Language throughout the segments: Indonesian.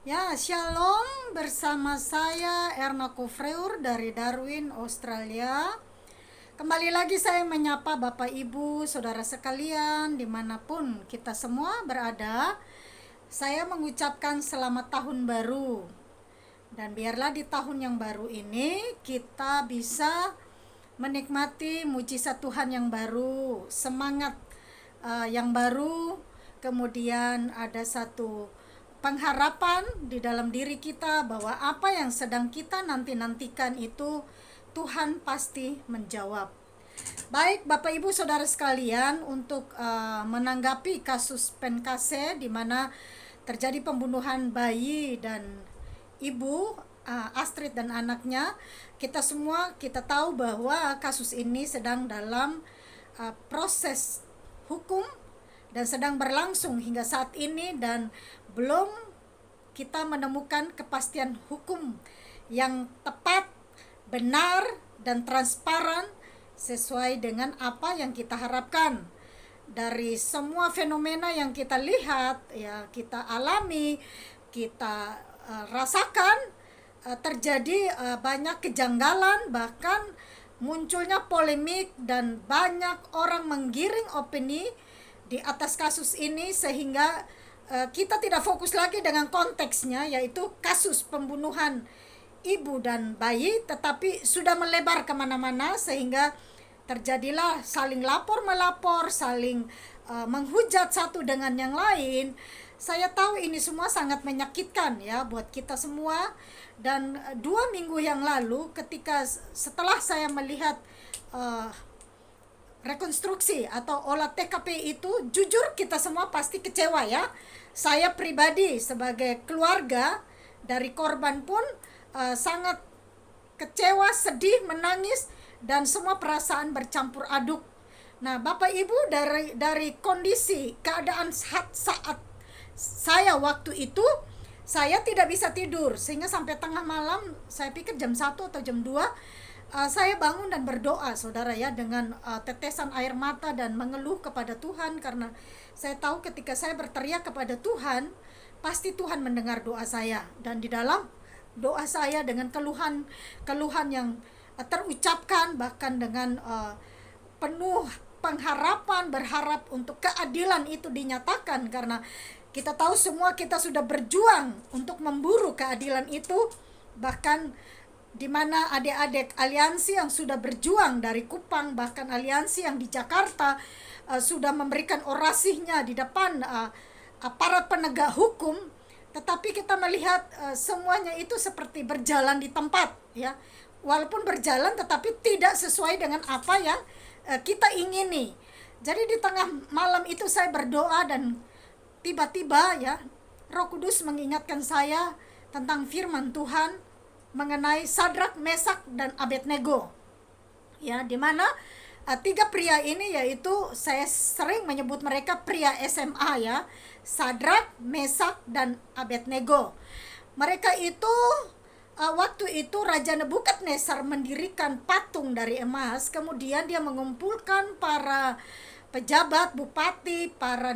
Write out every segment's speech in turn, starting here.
Ya, Shalom bersama saya Erna Kufreur dari Darwin, Australia. Kembali lagi saya menyapa Bapak Ibu, Saudara sekalian, dimanapun kita semua berada. Saya mengucapkan selamat tahun baru. Dan biarlah di tahun yang baru ini kita bisa menikmati mujizat Tuhan yang baru, semangat yang baru, kemudian ada satu pengharapan di dalam diri kita bahwa apa yang sedang kita nanti-nantikan itu Tuhan pasti menjawab. Baik Bapak Ibu Saudara sekalian, untuk menanggapi kasus Penkase di mana terjadi pembunuhan bayi dan ibu Astrid dan anaknya, kita semua kita tahu bahwa kasus ini sedang dalam proses hukum dan sedang berlangsung hingga saat ini, dan belum kita menemukan kepastian hukum yang tepat, benar, dan transparan sesuai dengan apa yang kita harapkan. Dari semua fenomena yang kita lihat, ya kita alami, kita rasakan, terjadi banyak kejanggalan, bahkan munculnya polemik dan banyak orang menggiring opini di atas kasus ini, sehingga kita tidak fokus lagi dengan konteksnya, yaitu kasus pembunuhan ibu dan bayi, tetapi sudah melebar kemana-mana sehingga terjadilah saling lapor melapor, saling menghujat satu dengan yang lain. Saya tahu ini semua sangat menyakitkan ya buat kita semua. Dan 2 minggu yang lalu, ketika setelah saya melihat uh, rekonstruksi atau olah TKP itu, jujur kita semua pasti kecewa ya. Saya pribadi sebagai keluarga dari korban pun sangat kecewa, sedih, menangis, dan semua perasaan bercampur aduk. Nah, Bapak Ibu, dari kondisi keadaan saat saya waktu itu, saya tidak bisa tidur sehingga sampai tengah malam, saya pikir jam 1 atau jam 2, saya bangun dan berdoa, saudara ya, dengan tetesan air mata dan mengeluh kepada Tuhan, karena saya tahu ketika saya berteriak kepada Tuhan, pasti Tuhan mendengar doa saya. Dan di dalam doa saya dengan keluhan yang terucapkan, bahkan dengan penuh pengharapan, berharap untuk keadilan itu dinyatakan, karena kita tahu semua kita sudah berjuang untuk memburu keadilan itu, bahkan di mana adik-adik aliansi yang sudah berjuang dari Kupang, bahkan aliansi yang di Jakarta sudah memberikan orasinya di depan aparat penegak hukum, tetapi kita melihat semuanya itu seperti berjalan di tempat ya. Walaupun berjalan tetapi tidak sesuai dengan apa yang kita ingini. Jadi di tengah malam itu saya berdoa, dan tiba-tiba ya Roh Kudus mengingatkan saya tentang firman Tuhan mengenai Sadrak, Mesak, dan Abednego. Ya, di mana tiga pria ini, yaitu saya sering menyebut mereka pria SMA ya. Sadrak, Mesak, dan Abednego. Mereka itu waktu itu Raja Nebukadnezar mendirikan patung dari emas, kemudian dia mengumpulkan para pejabat, bupati, para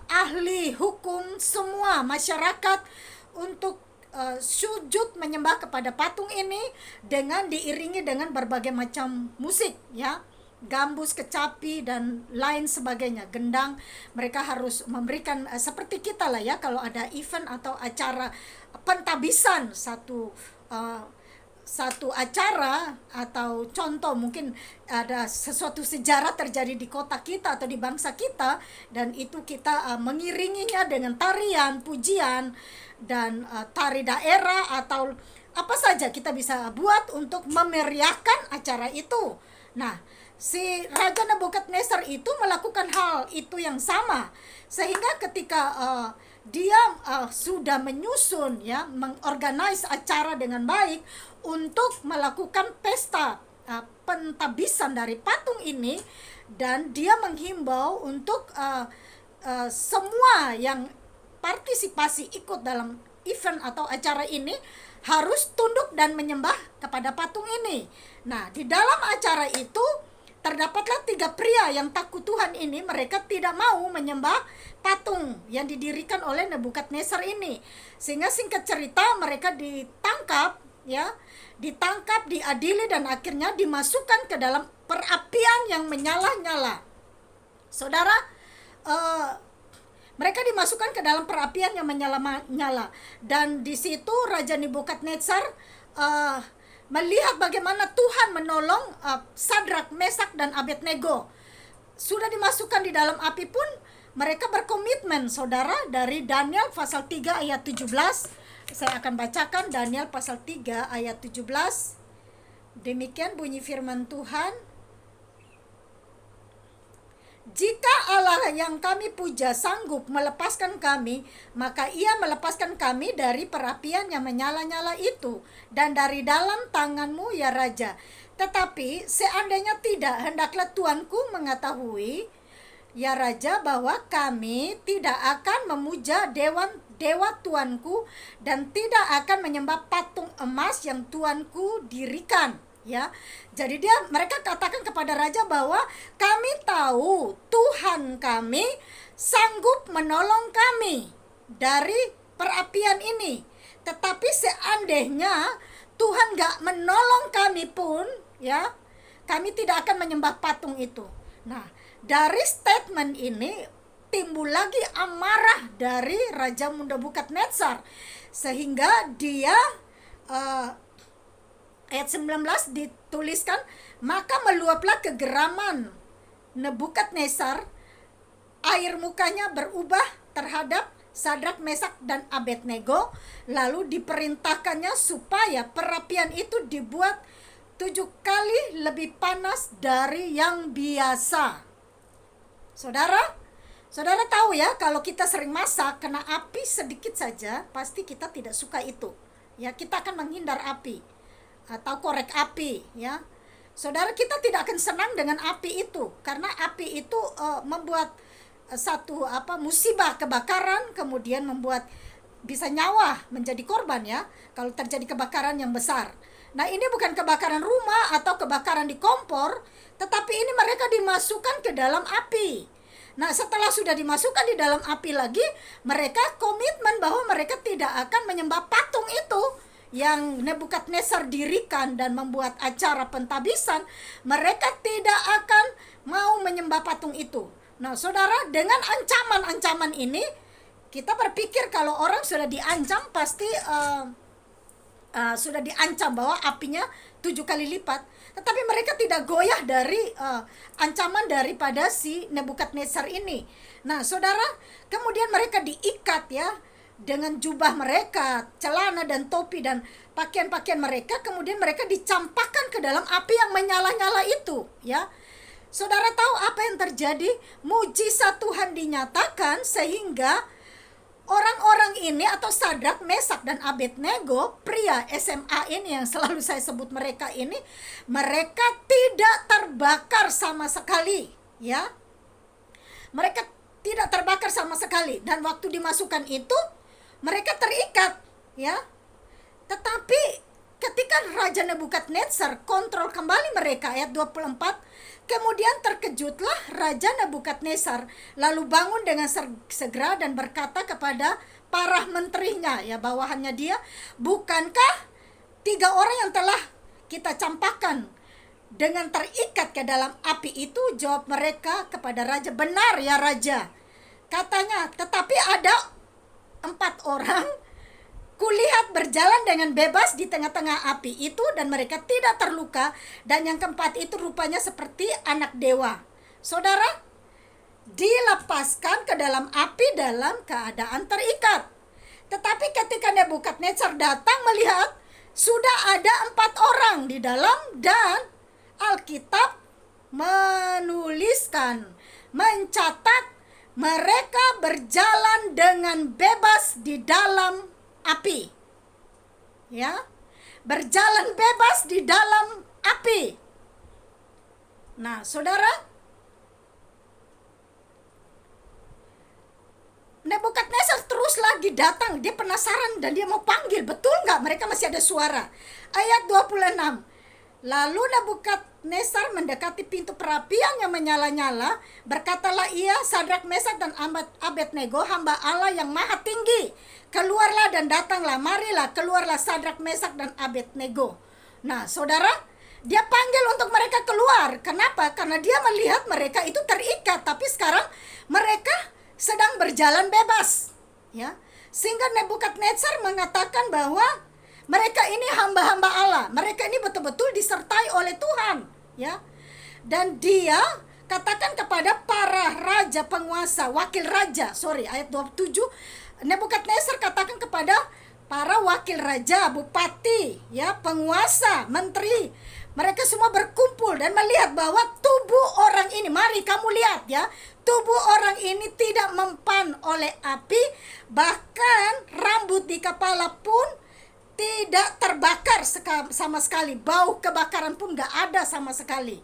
ahli hukum, semua masyarakat untuk sujud menyembah kepada patung ini, dengan diiringi dengan berbagai macam musik ya, gambus, kecapi, dan lain sebagainya, gendang. Mereka harus memberikan seperti kita lah ya, kalau ada event atau acara pentabisan satu acara, atau contoh mungkin ada sesuatu sejarah terjadi di kota kita atau di bangsa kita, dan itu kita mengiringinya dengan tarian, pujian, dan tari daerah, atau apa saja kita bisa buat untuk memeriahkan acara itu. Nah, si Raja Nebukadnezar itu melakukan hal itu yang sama, sehingga ketika dia sudah menyusun ya, mengorganize acara dengan baik untuk melakukan pesta pentabisan dari patung ini, dan dia menghimbau untuk semua yang partisipasi ikut dalam event atau acara ini harus tunduk dan menyembah kepada patung ini. Nah, di dalam acara itu Terdapatlah 3 pria yang takut Tuhan ini, mereka tidak mau menyembah patung yang didirikan oleh Nebukadnezar ini. Sehingga singkat cerita mereka ditangkap, ya, ditangkap, diadili, dan akhirnya dimasukkan ke dalam perapian yang menyala-nyala. Saudara, mereka dimasukkan ke dalam perapian yang menyala-nyala, dan di situ Raja Nebukadnezar melihat bagaimana Tuhan menolong Sadrak, Mesak, dan Abednego. Sudah dimasukkan di dalam api pun mereka berkomitmen, saudara. Dari Daniel pasal 3 ayat 17, saya akan bacakan Daniel pasal 3 ayat 17. Demikian bunyi firman Tuhan. Jika Allah yang kami puja sanggup melepaskan kami, maka Ia melepaskan kami dari perapian yang menyala-nyala itu dan dari dalam tanganmu, ya Raja. Tetapi seandainya tidak, hendaklah Tuanku mengetahui, ya Raja, bahwa kami tidak akan memuja dewa Tuanku dan tidak akan menyembah patung emas yang Tuanku dirikan. Ya, jadi mereka katakan kepada raja bahwa kami tahu Tuhan kami sanggup menolong kami dari perapian ini. Tetapi seandainya Tuhan gak menolong kami pun, ya, kami tidak akan menyembah patung itu. Nah, dari statement ini timbul lagi amarah dari Raja Nebukadnezar, sehingga dia ayat 19 dituliskan, maka meluaplah kegeraman Nebukadnezar, air mukanya berubah terhadap Sadrak, Mesak, dan Abednego. Lalu diperintahkannya supaya perapian itu dibuat 7 kali lebih panas dari yang biasa. Saudara tahu ya, kalau kita sering masak kena api sedikit saja, pasti kita tidak suka itu. Ya, kita akan menghindar api atau korek api, ya. Saudara, kita tidak akan senang dengan api itu, karena api itu membuat satu musibah, kebakaran, kemudian membuat bisa nyawa menjadi korban, ya, kalau terjadi kebakaran yang besar. Nah, ini bukan kebakaran rumah atau kebakaran di kompor, tetapi ini mereka dimasukkan ke dalam api. Nah, setelah sudah dimasukkan di dalam api lagi, mereka komitmen bahwa mereka tidak akan menyembah patung itu yang Nebukadnezar dirikan dan membuat acara pentabisan. Mereka tidak akan mau menyembah patung itu. Nah, saudara, dengan ancaman-ancaman ini, kita berpikir kalau orang sudah diancam, pasti sudah diancam bahwa apinya 7 kali lipat. Tetapi mereka tidak goyah dari ancaman daripada si Nebukadnezar ini. Nah, saudara, kemudian mereka diikat, ya, dengan jubah mereka, celana dan topi dan pakaian-pakaian mereka, kemudian mereka dicampakkan ke dalam api yang menyala-nyala itu, ya. Saudara tahu apa yang terjadi? Mujizat Tuhan dinyatakan sehingga orang-orang ini atau Sadrak, Mesak, dan Abednego, pria SMA ini yang selalu saya sebut mereka ini, mereka tidak terbakar sama sekali, ya. Mereka tidak terbakar sama sekali, dan waktu dimasukkan itu mereka terikat, ya. Tetapi ketika Raja Nebukadnezar kontrol kembali mereka, ayat 24, kemudian terkejutlah Raja Nebukadnezar, lalu bangun dengan segera dan berkata kepada para menterinya, ya, bawahannya dia, bukankah 3 orang yang telah kita campakkan dengan terikat ke dalam api itu? Jawab mereka kepada raja, benar ya Raja. Katanya, tetapi ada 4 orang kulihat berjalan dengan bebas di tengah-tengah api itu dan mereka tidak terluka, dan yang keempat itu rupanya seperti anak dewa. Saudara, dilepaskan ke dalam api dalam keadaan terikat. Tetapi ketika Nebukadnezar datang melihat sudah ada 4 orang di dalam, dan Alkitab menuliskan, mencatat, mereka berjalan dengan bebas di dalam api, ya, berjalan bebas di dalam api. Nah, saudara, Nebukadnezar terus lagi datang, dia penasaran dan dia mau panggil, betul nggak mereka masih ada suara. Ayat 26, Lalu Nebukadnezar mendekati pintu perapian yang menyala-nyala. Berkatalah ia, Sadrak, Mesak, dan Abednego, hamba Allah yang maha tinggi, keluarlah dan datanglah. Marilah, keluarlah Sadrak, Mesak, dan Abednego. Nah, saudara, dia panggil untuk mereka keluar. Kenapa? Karena dia melihat mereka itu terikat, tapi sekarang mereka sedang berjalan bebas. Ya, sehingga Nebukadnezar mengatakan bahwa mereka ini hamba-hamba Allah. Mereka ini betul-betul disertai oleh Tuhan, ya. Dan dia katakan kepada para raja, penguasa, wakil raja, ayat 27, Nebukadnezar katakan kepada para wakil raja, bupati, ya, penguasa, menteri, mereka semua berkumpul dan melihat bahwa tubuh orang ini, mari kamu lihat ya, tubuh orang ini tidak mempan oleh api, bahkan rambut di kepala pun tidak terbakar sama sekali. Bau kebakaran pun gak ada sama sekali.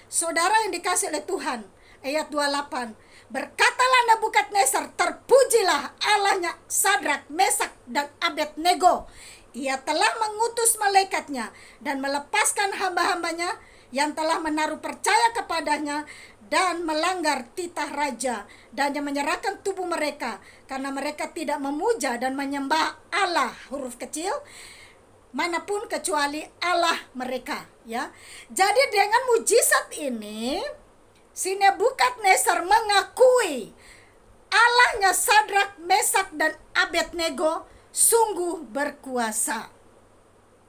Saudara yang dikasih oleh Tuhan, ayat 28, berkatalah Nebukadnezar, terpujilah Allahnya Sadrak, Mesak, dan Abednego. Ia telah mengutus malaikatnya dan melepaskan hamba-hambanya yang telah menaruh percaya kepadanya dan melanggar titah raja, dan yang menyerahkan tubuh mereka karena mereka tidak memuja dan menyembah Allah, huruf kecil, manapun kecuali Allah mereka, ya. Jadi dengan mujizat ini si Nebukadnezar mengakui Allahnya Sadrak, Mesak, dan Abednego sungguh berkuasa,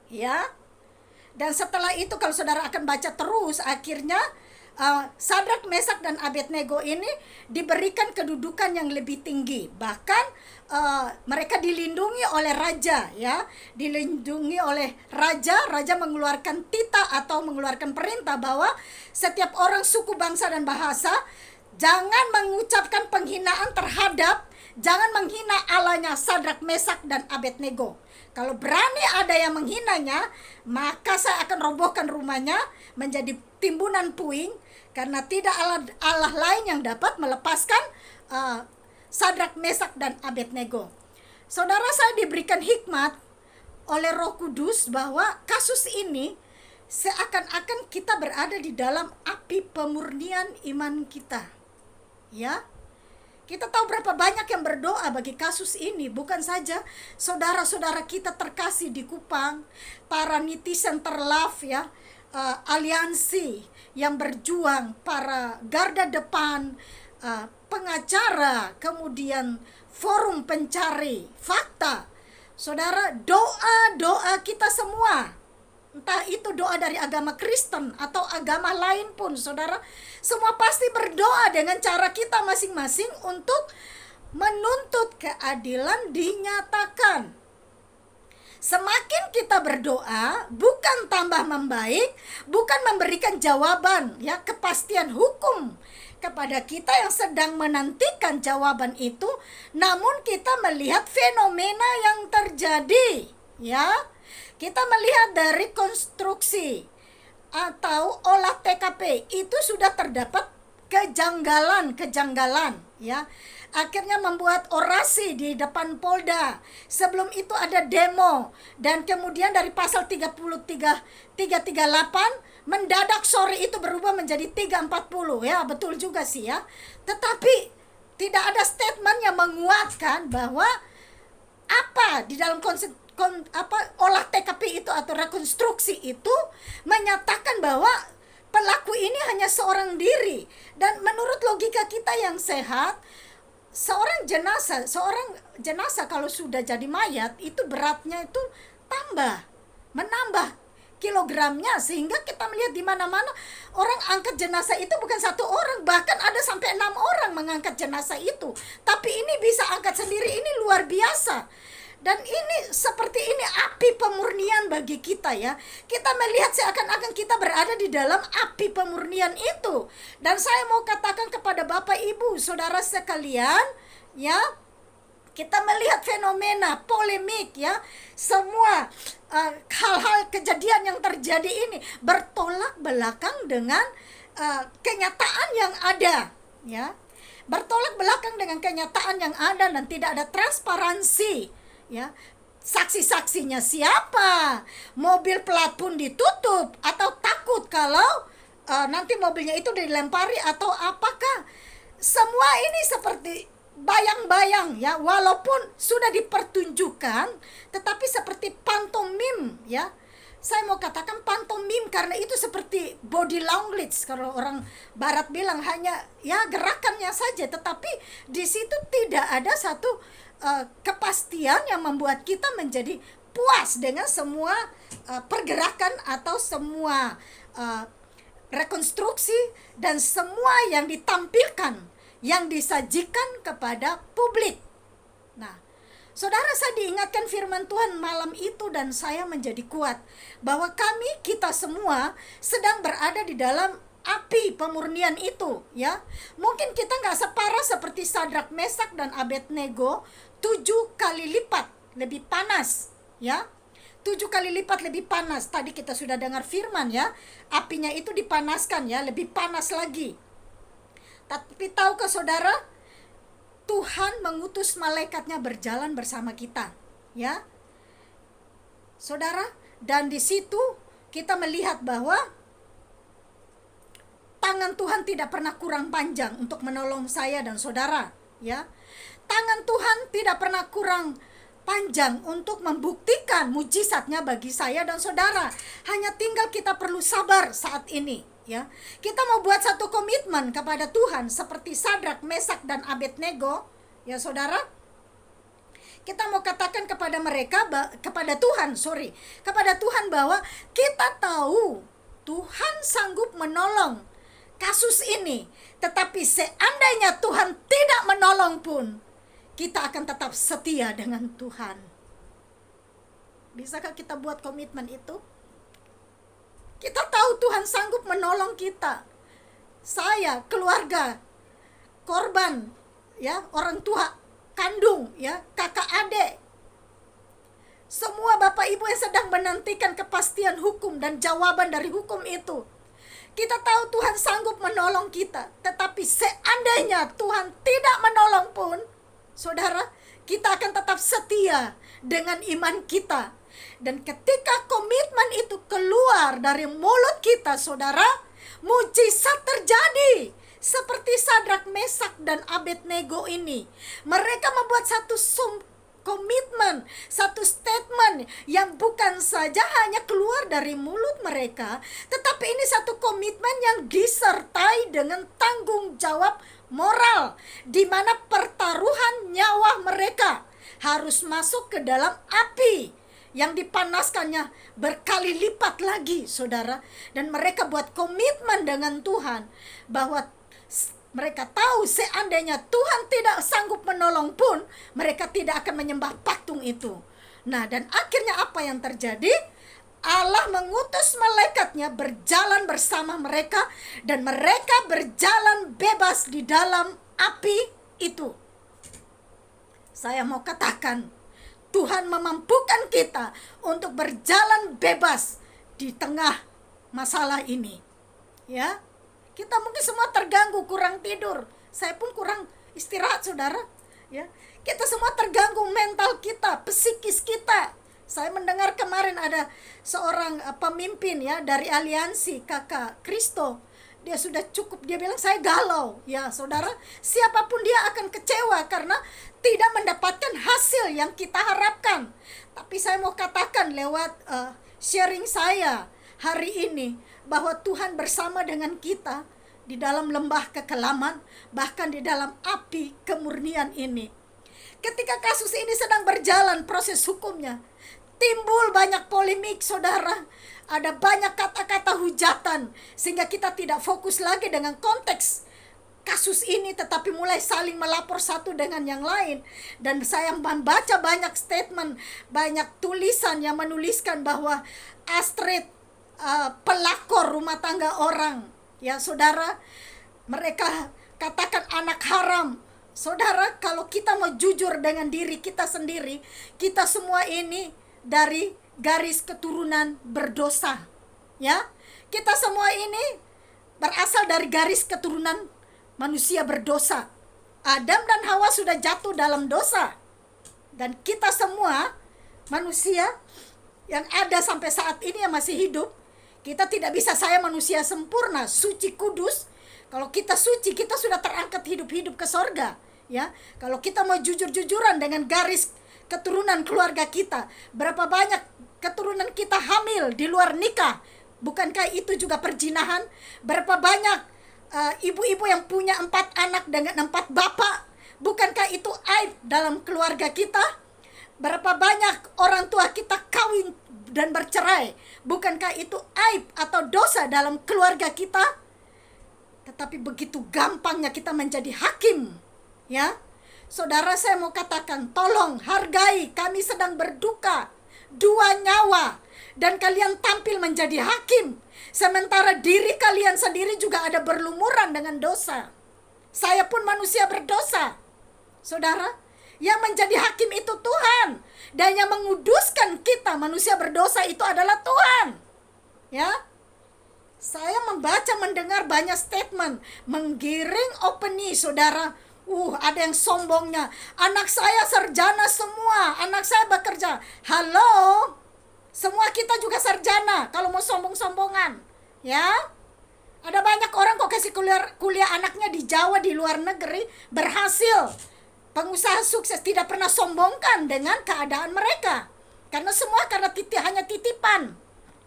ya. Dan setelah itu kalau saudara akan baca terus, akhirnya Sadrak, Mesak, dan Abednego ini diberikan kedudukan yang lebih tinggi. Bahkan mereka dilindungi oleh raja, ya, dilindungi oleh raja. Raja mengeluarkan titah atau mengeluarkan perintah bahwa setiap orang, suku, bangsa, dan bahasa jangan mengucapkan penghinaan terhadap, jangan menghina Allahnya Sadrak, Mesak, dan Abednego. Kalau berani ada yang menghinanya, maka saya akan robohkan rumahnya menjadi timbunan puing, karena tidak Allah lain yang dapat melepaskan Sadrak, Mesak, dan Abednego. Saudara, saya diberikan hikmat oleh Roh Kudus bahwa kasus ini seakan-akan kita berada di dalam api pemurnian iman kita, ya. Kita tahu berapa banyak yang berdoa bagi kasus ini. Bukan saja saudara-saudara kita terkasih di Kupang, para netizen terlove, ya, aliansi yang berjuang, para garda depan, pengacara, kemudian forum pencari fakta. Saudara, doa-doa kita semua, entah itu doa dari agama Kristen atau agama lain pun, saudara, semua pasti berdoa dengan cara kita masing-masing untuk menuntut keadilan dinyatakan. Semakin kita berdoa, bukan tambah membaik, bukan memberikan jawaban, ya, kepastian hukum kepada kita yang sedang menantikan jawaban itu, namun kita melihat fenomena yang terjadi, ya. Kita melihat dari konstruksi atau olah TKP itu sudah terdapat kejanggalan, ya. Akhirnya membuat orasi di depan Polda. Sebelum itu ada demo, dan kemudian dari pasal 338 mendadak sore itu berubah menjadi 340, ya, betul juga sih, ya. Tetapi tidak ada statement yang menguatkan bahwa apa di dalam olah TKP itu atau rekonstruksi itu menyatakan bahwa pelaku ini hanya seorang diri. Dan menurut logika kita yang sehat, seorang jenazah kalau sudah jadi mayat itu beratnya itu menambah kilogramnya, sehingga kita melihat di mana-mana orang angkat jenazah itu bukan satu orang, bahkan ada sampai 6 orang mengangkat jenazah itu. Tapi ini bisa angkat sendiri, ini luar biasa. Dan ini seperti ini api pemurnian bagi kita, ya. Kita melihat seakan-akan kita berada di dalam api pemurnian itu. Dan saya mau katakan kepada Bapak, Ibu, saudara sekalian, ya, kita melihat fenomena polemik, ya, semua hal-hal kejadian yang terjadi ini bertolak belakang dengan kenyataan yang ada, ya. Bertolak belakang dengan kenyataan yang ada dan tidak ada transparansi, ya. Saksi-saksinya siapa? Mobil plat pun ditutup, atau takut kalau nanti mobilnya itu dilempari atau apakah? Semua ini seperti bayang-bayang ya, walaupun sudah dipertunjukkan, tetapi seperti pantomim ya. Saya mau katakan pantomim karena itu seperti body language, kalau orang barat bilang, hanya ya gerakannya saja, tetapi di situ tidak ada satu kepastian yang membuat kita menjadi puas dengan semua pergerakan atau semua rekonstruksi dan semua yang ditampilkan, yang disajikan kepada publik. Nah, saudara, saya diingatkan firman Tuhan malam itu dan saya menjadi kuat bahwa kita semua sedang berada di dalam api pemurnian itu ya. Mungkin kita nggak separah seperti Sadrak, Mesak, dan Abednego, 7 kali lipat lebih panas ya. 7 kali lipat lebih panas. Tadi kita sudah dengar firman ya, apinya itu dipanaskan ya, lebih panas lagi. Tapi tahukah saudara, Tuhan mengutus malaikatnya berjalan bersama kita ya saudara, dan di situ kita melihat bahwa tangan Tuhan tidak pernah kurang panjang untuk menolong saya dan saudara ya. Tangan Tuhan tidak pernah kurang panjang untuk membuktikan mujizatnya bagi saya dan saudara. Hanya tinggal kita perlu sabar saat ini ya. Kita mau buat satu komitmen kepada Tuhan seperti Sadrak, Mesak, dan Abednego ya saudara. Kita mau katakan kepada kepada Tuhan bahwa kita tahu Tuhan sanggup menolong kasus ini, tetapi seandainya Tuhan tidak menolong pun, kita akan tetap setia dengan Tuhan. Bisakah kita buat komitmen itu? Kita tahu Tuhan sanggup menolong kita. Saya, keluarga, korban, ya, orang tua kandung, ya, kakak adik, semua bapak ibu yang sedang menantikan kepastian hukum dan jawaban dari hukum itu. Kita tahu Tuhan sanggup menolong kita, tetapi seandainya Tuhan tidak menolong pun, saudara, kita akan tetap setia dengan iman kita. Dan ketika komitmen itu keluar dari mulut kita, saudara, mujizat terjadi. Seperti Sadrak, Mesak, dan Abednego ini, mereka membuat satu komitmen, satu statement yang bukan saja hanya keluar dari mulut mereka, tetapi ini satu komitmen yang disertai dengan tanggung jawab moral, di mana pertaruhan nyawa mereka harus masuk ke dalam api yang dipanaskannya berkali lipat lagi, saudara. Dan mereka buat komitmen dengan Tuhan bahwa mereka tahu seandainya Tuhan tidak sanggup menolong pun, mereka tidak akan menyembah patung itu. Nah, dan akhirnya apa yang terjadi? Allah mengutus malaikatnya berjalan bersama mereka, dan mereka berjalan bebas di dalam api itu. Saya mau katakan, Tuhan memampukan kita untuk berjalan bebas di tengah masalah ini. Ya, kita mungkin semua terganggu, kurang tidur. Saya pun kurang istirahat, saudara. Ya, kita semua terganggu, mental kita, psikis kita. Saya mendengar kemarin ada seorang pemimpin ya dari aliansi Kakak Kristo. Dia sudah cukup, dia bilang saya galau. Ya, saudara, siapapun dia akan kecewa karena tidak mendapatkan hasil yang kita harapkan. Tapi saya mau katakan lewat sharing saya hari ini, bahwa Tuhan bersama dengan kita di dalam lembah kekelaman, bahkan di dalam api kemurnian ini. Ketika kasus ini sedang berjalan proses hukumnya, timbul banyak polemik, saudara. Ada banyak kata-kata hujatan, sehingga kita tidak fokus lagi dengan konteks kasus ini, tetapi mulai saling melapor satu dengan yang lain. Dan saya membaca banyak statement, banyak tulisan yang menuliskan bahwa Astrid pelakor rumah tangga orang, ya saudara. Mereka katakan anak haram. Saudara, kalau kita mau jujur dengan diri kita sendiri, kita semua ini dari garis keturunan berdosa, ya. Kita semua ini berasal dari garis keturunan manusia berdosa. Adam dan Hawa sudah jatuh dalam dosa, dan kita semua manusia yang ada sampai saat ini yang masih hidup, kita tidak bisa saya manusia sempurna, suci, kudus. Kalau kita suci, kita sudah terangkat hidup-hidup ke sorga. Ya, kalau kita mau jujur-jujuran dengan garis keturunan keluarga kita, berapa banyak keturunan kita hamil di luar nikah? Bukankah itu juga perzinahan? Berapa banyak ibu-ibu yang punya 4 anak dengan 4 bapak? Bukankah itu aib dalam keluarga kita? Berapa banyak orang tua kita kawin dan bercerai? Bukankah itu aib atau dosa dalam keluarga kita? Tetapi begitu gampangnya kita menjadi hakim. Ya, saudara, saya mau katakan, tolong hargai, kami sedang berduka, 2 nyawa, dan kalian tampil menjadi hakim, sementara diri kalian sendiri juga ada berlumuran dengan dosa. Saya pun manusia berdosa, saudara. Yang menjadi hakim itu Tuhan, dan yang menguduskan kita manusia berdosa itu adalah Tuhan. Ya, saya membaca, mendengar banyak statement menggiring opini, saudara. Ada yang sombongnya, anak saya sarjana semua, anak saya bekerja. Halo, semua kita juga sarjana kalau mau sombong-sombongan. Ya, ada banyak orang kok kasih kuliah anaknya di Jawa, di luar negeri, berhasil. Pengusaha sukses, tidak pernah sombongkan dengan keadaan mereka. Karena semua karena hanya titipan.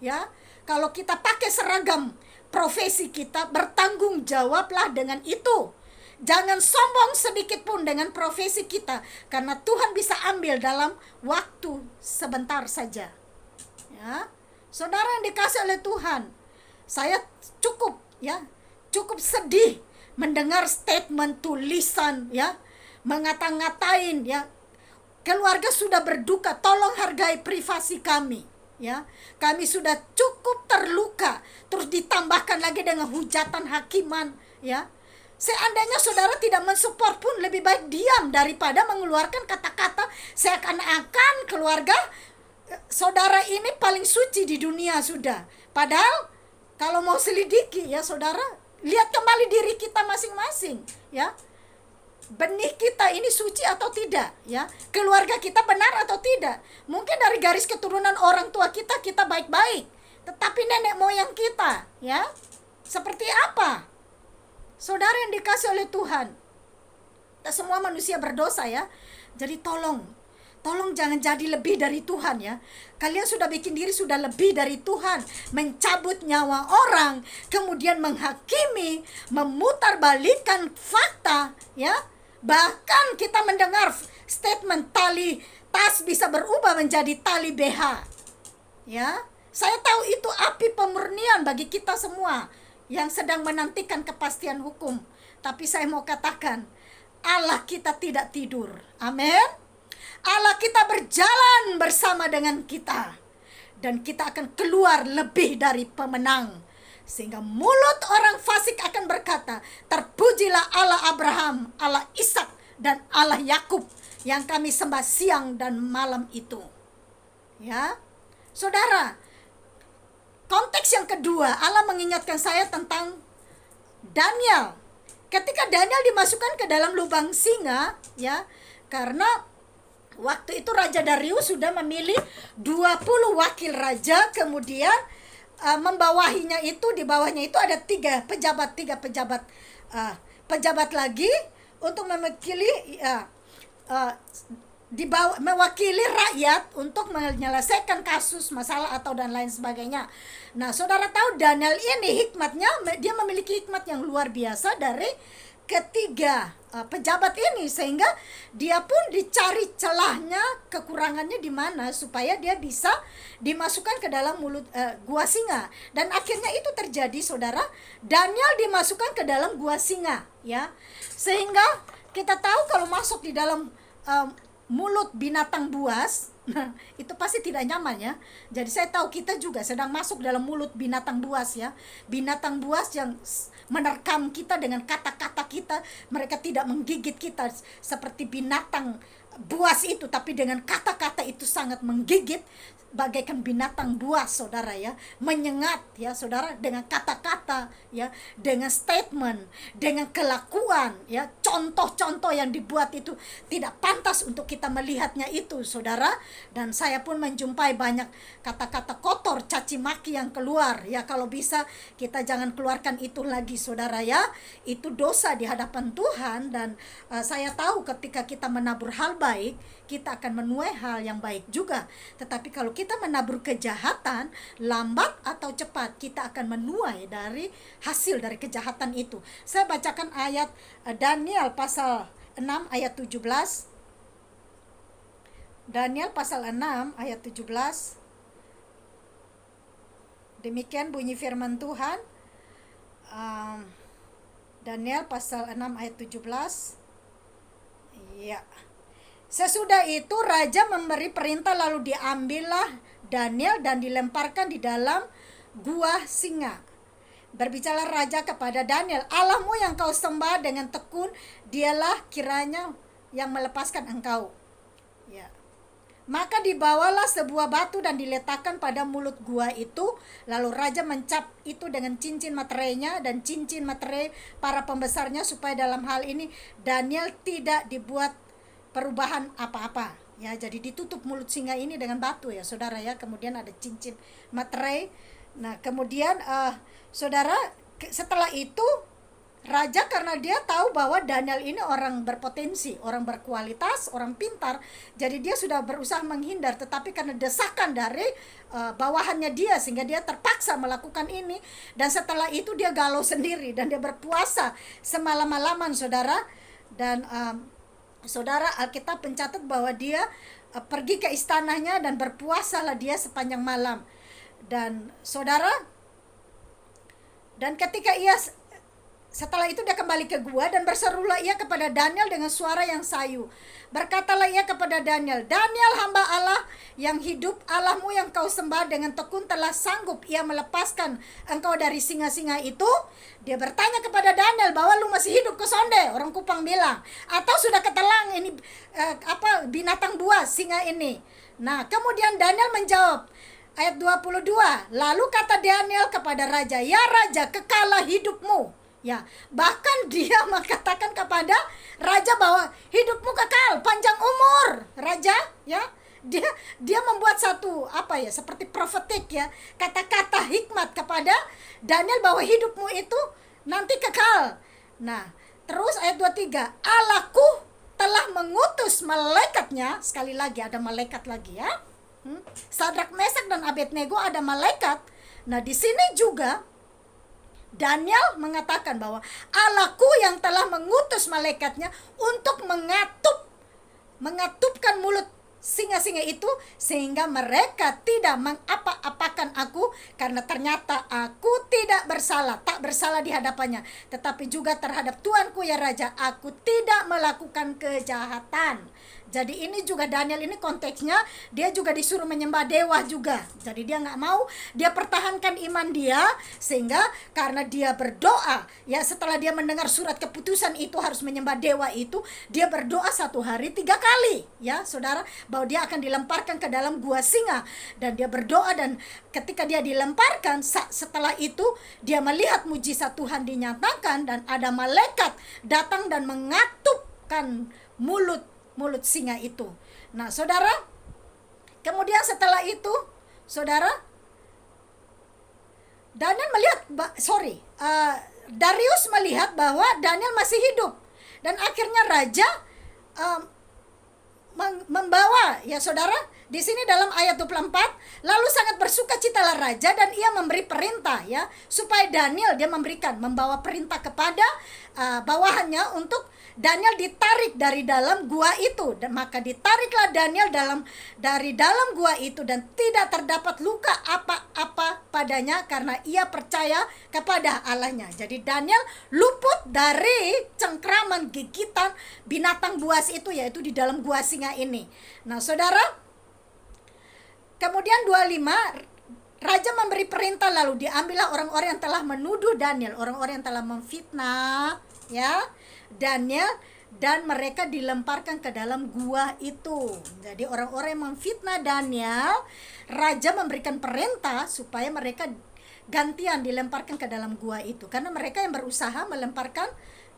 Ya, kalau kita pakai seragam profesi kita, bertanggung jawablah dengan itu. Jangan sombong sedikit pun dengan profesi kita, karena Tuhan bisa ambil dalam waktu sebentar saja. Ya, saudara yang dikasih oleh Tuhan, saya cukup sedih mendengar statement, tulisan, ya, mengata-ngatain, ya, keluarga sudah berduka, tolong hargai privasi kami. Ya, kami sudah cukup terluka, terus ditambahkan lagi dengan hujatan hakiman. Ya, seandainya saudara tidak mensupport pun lebih baik diam daripada mengeluarkan kata-kata seakan-akan keluarga saudara ini paling suci di dunia sudah. Padahal kalau mau selidiki, ya saudara, lihat kembali diri kita masing-masing. Ya, benih kita ini suci atau tidak, ya, keluarga kita benar atau tidak. Mungkin dari garis keturunan orang tua kita baik-baik, tetapi nenek moyang kita, ya, seperti apa? Saudara yang dikasih oleh Tuhan, kita semua manusia berdosa, ya. Jadi tolong jangan jadi lebih dari Tuhan, ya. Kalian sudah bikin diri sudah lebih dari Tuhan, mencabut nyawa orang, kemudian menghakimi, memutarbalikkan fakta, ya. Bahkan kita mendengar statement tali tas bisa berubah menjadi tali BH. Ya, saya tahu itu api pemurnian bagi kita semua yang sedang menantikan kepastian hukum. Tapi saya mau katakan, Allah kita tidak tidur. Amin. Allah kita berjalan bersama dengan kita, dan kita akan keluar lebih dari pemenang. Sehingga mulut orang fasik akan berkata, terpujilah Allah Abraham, Allah Ishak, dan Allah Yakub yang kami sembah siang dan malam itu. Ya, saudara, konteks yang kedua, Allah mengingatkan saya tentang Daniel. Ketika Daniel dimasukkan ke dalam lubang singa, ya, karena waktu itu Raja Darius sudah memilih 20 wakil raja, kemudian membawahinya itu, di bawahnya itu ada 3 pejabat lagi untuk mewakili rakyat untuk menyelesaikan kasus, masalah atau dan lain sebagainya. Nah, saudara tahu Daniel ini hikmatnya, dia memiliki hikmat yang luar biasa dari ketiga pejabat ini, sehingga dia pun dicari celahnya, kekurangannya di mana supaya dia bisa dimasukkan ke dalam mulut gua singa. Dan akhirnya itu terjadi, saudara. Daniel dimasukkan ke dalam gua singa, ya. Sehingga kita tahu kalau masuk di dalam mulut binatang buas, itu pasti tidak nyaman, ya. Jadi saya tahu kita juga sedang masuk dalam mulut binatang buas, ya. Binatang buas yang menerkam kita dengan kata-kata kita. Mereka tidak menggigit kita seperti binatang buas itu, tapi dengan kata-kata itu sangat menggigit, bagaikan binatang buas, saudara ya, menyengat ya saudara, dengan kata-kata ya, dengan statement, dengan kelakuan ya, contoh-contoh yang dibuat itu tidak pantas untuk kita melihatnya itu, saudara. Dan saya pun menjumpai banyak kata-kata kotor, caci maki yang keluar ya. Kalau bisa kita jangan keluarkan itu lagi, saudara ya. Itu dosa di hadapan Tuhan. Dan saya tahu ketika kita menabur hal baik, kita akan menuai hal yang baik juga. Tetapi kalau kita menabur kejahatan, lambat atau cepat kita akan menuai dari hasil dari kejahatan itu. Saya bacakan ayat Daniel pasal 6 ayat 17. Daniel pasal 6 ayat 17. Demikian bunyi firman Tuhan. Daniel pasal 6 ayat 17. Ya. Sesudah itu raja memberi perintah, lalu diambillah Daniel dan dilemparkan di dalam gua singa. Berbicara raja kepada Daniel, Allahmu yang kau sembah dengan tekun, dialah kiranya yang melepaskan engkau. Ya. Maka dibawalah sebuah batu dan diletakkan pada mulut gua itu. Lalu raja mencap itu dengan cincin materainya dan cincin materai para pembesarnya, supaya dalam hal ini Daniel tidak dibuat perubahan apa-apa ya. Jadi ditutup mulut singa ini dengan batu ya saudara ya. Kemudian ada cincin materai. Nah kemudian saudara, setelah itu raja, karena dia tahu bahwa Daniel ini orang berpotensi, orang berkualitas, orang pintar, jadi dia sudah berusaha menghindar. Tetapi karena desakan dari bawahannya dia, sehingga dia terpaksa melakukan ini. Dan setelah itu dia galau sendiri dan dia berpuasa semalam-malaman, saudara. Dan saudara, Alkitab mencatat bahwa dia pergi ke istananya dan berpuasalah dia sepanjang malam. Dan saudara, dan ketika setelah itu dia kembali ke gua, dan berserulah ia kepada Daniel dengan suara yang sayu. Berkatalah ia kepada Daniel, Daniel hamba Allah yang hidup, Allahmu yang kau sembah dengan tekun telah sanggup ia melepaskan engkau dari singa-singa itu. Dia bertanya kepada Daniel bahwa lu masih hidup ke sonde, orang Kupang bilang, atau sudah ketelang ini binatang buas singa ini. Nah kemudian Daniel menjawab, ayat 22, lalu kata Daniel kepada raja, ya raja, kekalah hidupmu. Ya, bahkan dia mengatakan kepada raja bahwa hidupmu kekal, panjang umur, raja, ya. Dia membuat satu seperti profetik ya, kata-kata hikmat kepada Daniel bahwa hidupmu itu nanti kekal. Nah, terus ayat 23, Allahku telah mengutus malaikatnya, sekali lagi ada malaikat lagi ya. Sadrak, Mesak dan Abednego ada malaikat. Nah, di sini juga Daniel mengatakan bahwa Allahku yang telah mengutus malaikatnya untuk mengatupkan mulut singa-singa itu, sehingga mereka tidak mengapa-apakan aku, karena ternyata aku tak bersalah di hadapannya, tetapi juga terhadap Tuanku ya Raja, aku tidak melakukan kejahatan. Jadi ini juga Daniel ini konteksnya, dia juga disuruh menyembah dewa juga. Jadi dia nggak mau, dia pertahankan iman dia, sehingga karena dia berdoa ya, setelah dia mendengar surat keputusan itu harus menyembah dewa itu, dia berdoa 1 hari 3 kali ya saudara, bahwa dia akan dilemparkan ke dalam gua singa. Dan dia berdoa, dan ketika dia dilemparkan, setelah itu dia melihat mujizat Tuhan dinyatakan, dan ada malaikat datang dan mengatupkan mulut singa itu. Nah saudara, kemudian setelah itu saudara, Darius melihat bahwa Daniel masih hidup, dan akhirnya raja membawa ya saudara, di sini dalam ayat 24, lalu sangat bersukacitalah raja, dan ia memberi perintah ya, supaya Daniel, dia membawa perintah kepada bawahannya untuk Daniel ditarik dari dalam gua itu. Dan maka ditariklah Daniel dari dalam gua itu, dan tidak terdapat luka apa-apa padanya, karena ia percaya kepada Allahnya. Jadi Daniel luput dari cengkraman gigitan binatang buas itu, yaitu di dalam gua singa ini. Nah saudara, kemudian 25, raja memberi perintah, lalu diambillah orang-orang yang telah menuduh Daniel, orang-orang yang telah memfitnah ya Daniel, dan mereka dilemparkan ke dalam gua itu. Jadi orang-orang yang memfitnah Daniel, raja memberikan perintah supaya mereka gantian dilemparkan ke dalam gua itu, karena mereka yang berusaha melemparkan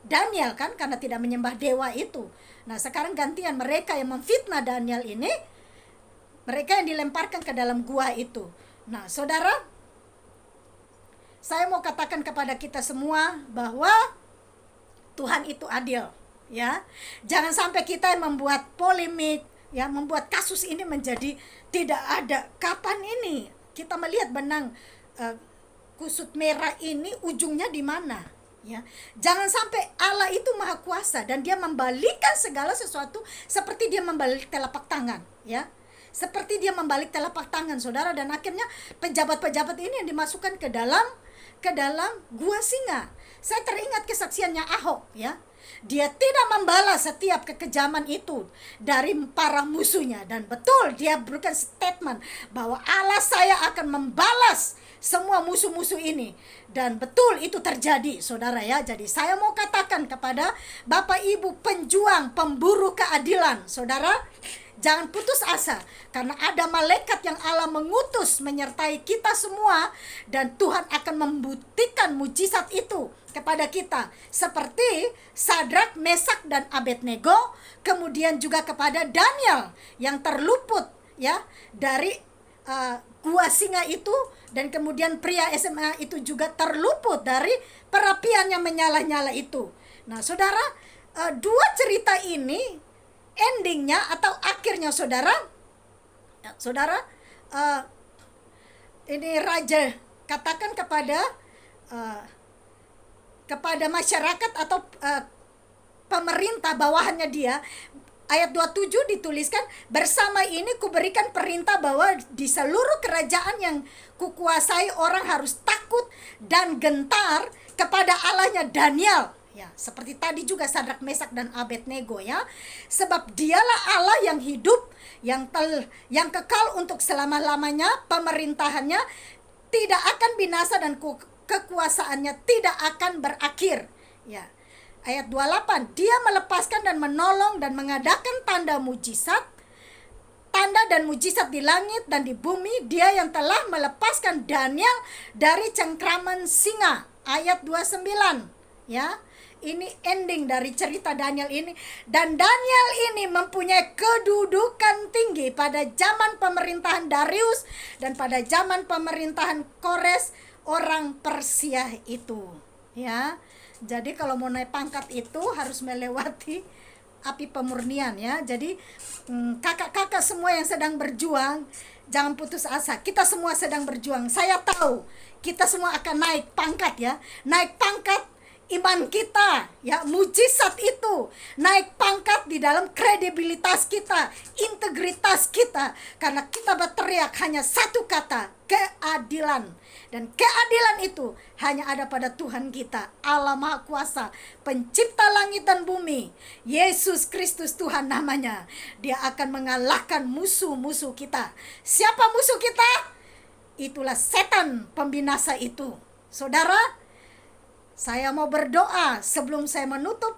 Daniel kan, karena tidak menyembah dewa itu. Nah sekarang gantian mereka yang memfitnah Daniel ini, mereka yang dilemparkan ke dalam gua itu. Nah saudara, saya mau katakan kepada kita semua bahwa Tuhan itu adil, ya. Jangan sampai kita yang membuat polemik, ya, membuat kasus ini menjadi tidak ada. Kapan ini kita melihat benang kusut merah ini ujungnya di mana? Ya, jangan sampai Allah itu maha kuasa dan dia membalikkan segala sesuatu seperti dia membalik telapak tangan, ya. Seperti dia membalik telapak tangan, saudara, dan akhirnya pejabat-pejabat ini yang dimasukkan ke dalam gua singa. Saya teringat kesaksiannya Ahok, ya. Dia tidak membalas setiap kekejaman itu dari para musuhnya, dan betul dia berikan statement bahwa Allah saya akan membalas semua musuh-musuh ini, dan betul itu terjadi, saudara, ya. Jadi saya mau katakan kepada Bapak Ibu penjuang pemburu keadilan, saudara, jangan putus asa, karena ada malaikat yang Allah mengutus menyertai kita semua, dan Tuhan akan membuktikan mujizat itu kepada kita, seperti Sadrak, Mesak, dan Abednego, kemudian juga kepada Daniel yang terluput, ya, dari gua singa itu, dan kemudian pria SMA itu juga terluput dari perapian yang menyala-nyala itu. Nah saudara, dua cerita ini endingnya atau akhirnya, saudara, ini raja katakan kepada masyarakat atau pemerintah bawahannya dia. Ayat 27 dituliskan, bersama ini kuberikan perintah bahwa di seluruh kerajaan yang kukuasai orang harus takut dan gentar kepada Allahnya Daniel. Ya, seperti tadi juga Sadrak, Mesak, dan Abednego, ya. Sebab dialah Allah yang hidup, yang kekal untuk selama-lamanya, pemerintahannya tidak akan binasa dan kekuasaannya tidak akan berakhir. Ya. Ayat 28, dia melepaskan dan menolong dan mengadakan tanda dan mujizat di langit dan di bumi. Dia yang telah melepaskan Daniel dari cengkraman singa. Ayat 29, ya. Ini ending dari cerita Daniel ini. Dan Daniel ini mempunyai kedudukan tinggi pada zaman pemerintahan Darius dan pada zaman pemerintahan Kores orang Persia itu, ya. Jadi kalau mau naik pangkat itu harus melewati api pemurnian, ya. Jadi kakak-kakak semua yang sedang berjuang, jangan putus asa. Kita semua sedang berjuang. Saya tahu kita semua akan naik pangkat, ya. Naik pangkat iman kita, ya, mujizat itu naik pangkat di dalam kredibilitas kita, integritas kita, karena kita berteriak hanya satu kata, keadilan. Dan keadilan itu hanya ada pada Tuhan kita, Allah Maha Kuasa, pencipta langit dan bumi. Yesus Kristus Tuhan namanya. Dia akan mengalahkan musuh-musuh kita. Siapa musuh kita? Itulah setan pembinasa itu. Saudara, saya mau berdoa sebelum saya menutup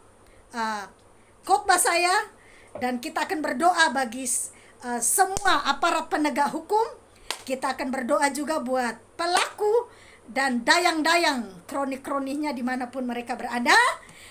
khotbah saya, dan kita akan berdoa bagi semua aparat penegak hukum. Kita akan berdoa juga buat pelaku dan dayang-dayang kronik-kroniknya dimanapun mereka berada.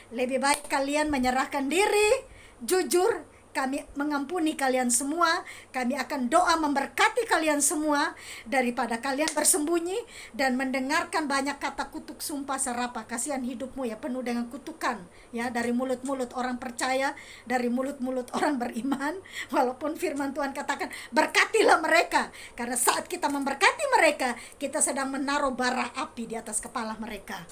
Lebih baik kalian menyerahkan diri, jujur. Kami mengampuni kalian semua. Kami akan doa memberkati kalian semua, daripada kalian bersembunyi dan mendengarkan banyak kata kutuk, sumpah serapah. Kasihan hidupmu, ya, penuh dengan kutukan, ya, dari mulut-mulut orang percaya, dari mulut-mulut orang beriman. Walaupun firman Tuhan katakan berkatilah mereka, karena saat kita memberkati mereka, kita sedang menaruh bara api di atas kepala mereka.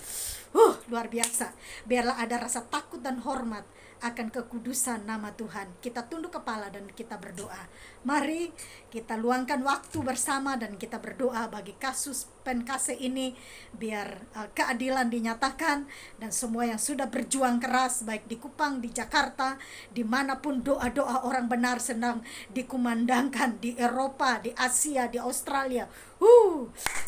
Luar biasa. Biarlah ada rasa takut dan hormat akan kekudusan nama Tuhan. Kita tunduk kepala dan kita berdoa. Mari kita luangkan waktu bersama dan kita berdoa bagi kasus Penkase ini, biar keadilan dinyatakan, dan semua yang sudah berjuang keras baik di Kupang, di Jakarta, dimanapun doa-doa orang benar sedang dikumandangkan, di Eropa, di Asia, di Australia.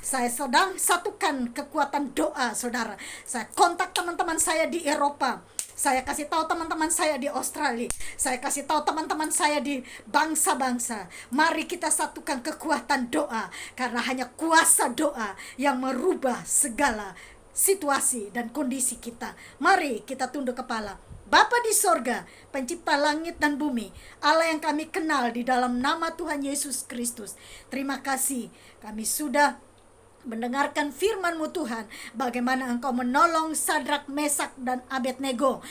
Saya sedang satukan kekuatan doa, saudara. Saya kontak teman-teman saya di Eropa. Saya kasih tahu teman-teman saya di Australia. Saya kasih tahu teman-teman saya di bangsa-bangsa. Mari kita satukan kekuatan doa. Karena hanya kuasa doa yang merubah segala situasi dan kondisi kita. Mari kita tunduk kepala. Bapa di sorga, pencipta langit dan bumi, Allah yang kami kenal di dalam nama Tuhan Yesus Kristus. Terima kasih kami sudah mendengarkan firman-Mu Tuhan, bagaimana Engkau menolong Sadrak, Mesak, dan Abednego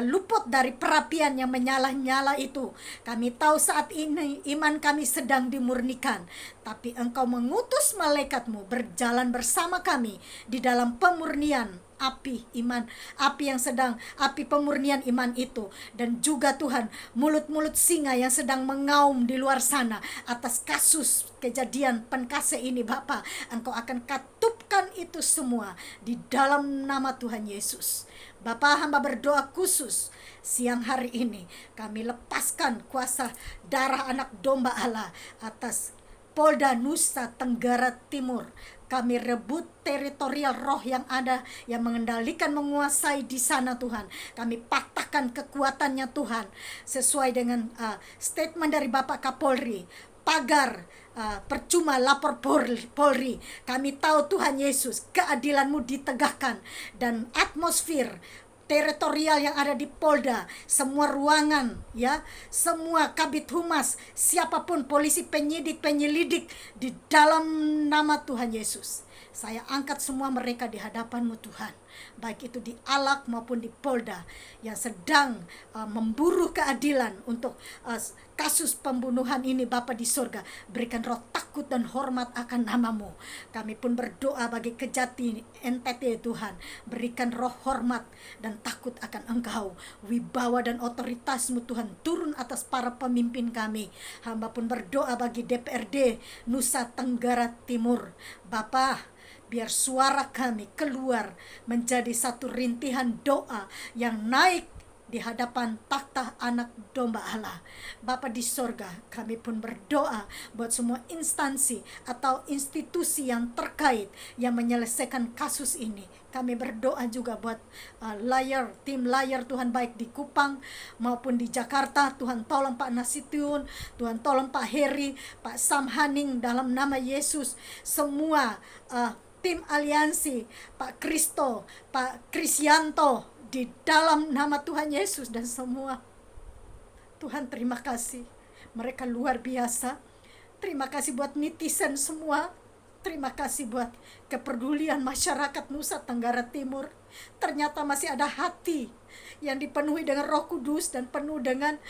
luput dari perapian yang menyala-nyala itu. Kami tahu saat ini iman kami sedang dimurnikan, tapi Engkau mengutus malaikat-Mu berjalan bersama kami di dalam pemurnian api iman, api pemurnian iman itu. Dan juga Tuhan, mulut-mulut singa yang sedang mengaum di luar sana atas kasus kejadian Penkase ini, Bapa, Engkau akan katupkan itu semua di dalam nama Tuhan Yesus. Bapa, hamba berdoa khusus siang hari ini, kami lepaskan kuasa darah anak domba Allah atas Polda Nusa Tenggara Timur. Kami rebut teritorial roh yang ada, yang mengendalikan, menguasai di sana Tuhan. Kami patahkan kekuatannya Tuhan, sesuai dengan statement dari Bapak Kapolri. Pagar percuma lapor Polri. Kami tahu Tuhan Yesus, keadilan-Mu ditegakkan, dan atmosfer teritorial yang ada di Polda, semua ruangan, ya, semua kabit humas, siapapun, polisi, penyidik, penyelidik, di dalam nama Tuhan Yesus, saya angkat semua mereka di hadapan-Mu Tuhan, baik itu di Alak maupun di Polda yang sedang memburu keadilan untuk kasus pembunuhan ini. Bapa di sorga, berikan roh takut dan hormat akan nama-Mu. Kami pun berdoa bagi Kejati NTT Tuhan, berikan roh hormat dan takut akan Engkau. Wibawa dan otoritas-Mu Tuhan turun atas para pemimpin kami. Hamba pun berdoa bagi DPRD Nusa Tenggara Timur. Bapa, biar suara kami keluar menjadi satu rintihan doa yang naik di hadapan takhta anak domba Allah. Bapa di sorga, kami pun berdoa buat semua instansi atau institusi yang terkait yang menyelesaikan kasus ini. Kami berdoa juga buat tim layar Tuhan, baik di Kupang maupun di Jakarta. Tuhan tolong Pak Nasution, Tuhan tolong Pak Heri, Pak Sam Haning dalam nama Yesus. Semua tim aliansi, Pak Kristo, Pak Krisyanto, di dalam nama Tuhan Yesus, dan semua. Tuhan, terima kasih. Mereka luar biasa. Terima kasih buat netizen semua. Terima kasih buat kepedulian masyarakat Nusa Tenggara Timur. Ternyata masih ada hati yang dipenuhi dengan Roh Kudus dan penuh dengan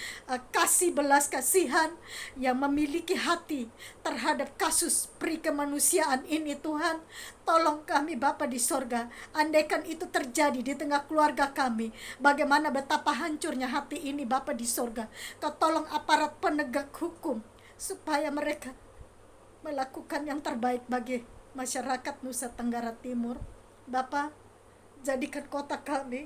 kasih belas kasihan, yang memiliki hati terhadap kasus peri kemanusiaan ini. Tuhan, tolong kami Bapa di sorga. Andaikan itu terjadi di tengah keluarga kami, bagaimana betapa hancurnya hati ini Bapa di sorga. Kau tolong aparat penegak hukum supaya mereka melakukan yang terbaik bagi masyarakat Nusa Tenggara Timur. Bapa, jadikan kota kami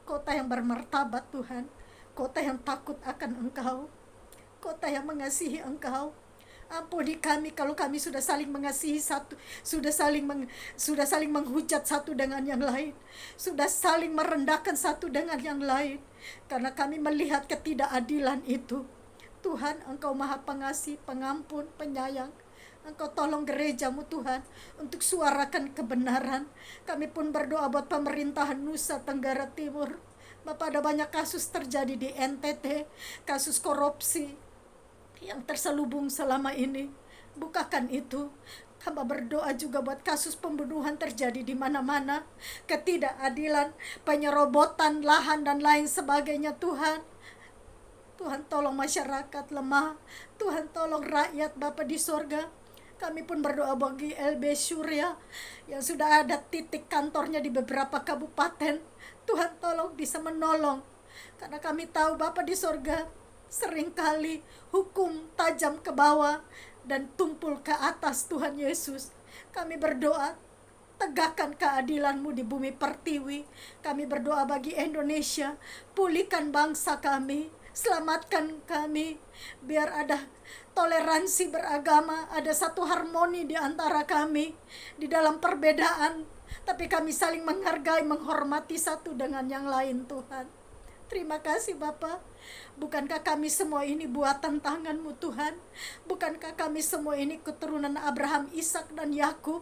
kota yang bermartabat Tuhan, kota yang takut akan Engkau, kota yang mengasihi Engkau. Ampuni kami kalau kami sudah saling mengasihi sudah saling menghujat satu dengan yang lain, sudah saling merendahkan satu dengan yang lain, karena kami melihat ketidakadilan itu. Tuhan, Engkau Maha Pengasih, Pengampun, Penyayang. Engkau tolong gereja-Mu Tuhan untuk suarakan kebenaran. Kami pun berdoa buat pemerintahan Nusa Tenggara Timur. Bapak, ada banyak kasus terjadi di NTT, kasus korupsi yang terselubung selama ini. Bukakan itu. Hamba berdoa juga buat kasus pembunuhan terjadi di mana-mana, ketidakadilan, penyerobotan lahan dan lain sebagainya. Tuhan, Tuhan tolong masyarakat lemah. Tuhan tolong rakyat Bapa di sorga. Kami pun berdoa bagi LB Surya yang sudah ada titik kantornya di beberapa kabupaten. Tuhan tolong bisa menolong, karena kami tahu Bapa di sorga, seringkali hukum tajam ke bawah dan tumpul ke atas. Tuhan Yesus, kami berdoa, tegakkan keadilan-Mu di bumi pertiwi. Kami berdoa bagi Indonesia, pulihkan bangsa kami, selamatkan kami, biar ada toleransi beragama, ada satu harmoni di antara kami, di dalam perbedaan. tapi kami saling menghargai, menghormati satu dengan yang lain Tuhan. Terima kasih Bapa. Bukankah kami semua ini buatan tangan-Mu Tuhan? Bukankah kami semua ini keturunan Abraham, Ishak dan Yakub?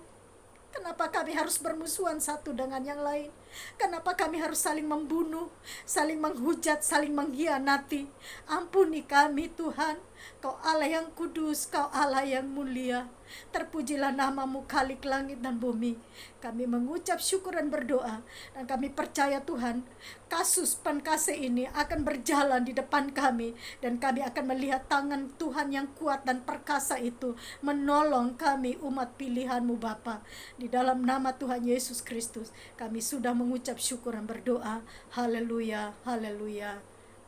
Kenapa kami harus bermusuhan satu dengan yang lain? Kenapa kami harus saling membunuh, saling menghujat, saling mengkhianati? Ampuni kami Tuhan. Kau Allah yang kudus, Kau Allah yang mulia. Terpujilah nama-Mu Khalik langit dan bumi. Kami mengucap syukur dan berdoa, dan kami percaya Tuhan, kasus Pankase ini akan berjalan di depan kami, dan kami akan melihat tangan Tuhan yang kuat dan perkasa itu menolong kami umat pilihan-Mu Bapa. Di dalam nama Tuhan Yesus Kristus kami sudah mengucap syukur dan berdoa. Haleluya, haleluya,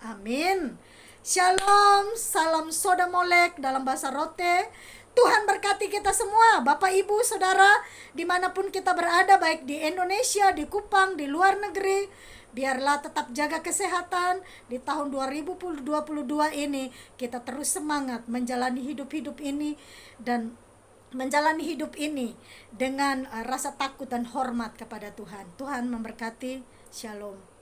amin. Shalom, salam soda molek dalam bahasa rote. Tuhan berkati kita semua, Bapak Ibu Saudara, dimanapun kita berada, baik di Indonesia, di Kupang, di luar negeri. Biarlah tetap jaga kesehatan. Di tahun 2022 ini kita terus semangat menjalani hidup-hidup ini, dan menjalani hidup ini dengan rasa takut dan hormat kepada Tuhan. Tuhan memberkati. Shalom.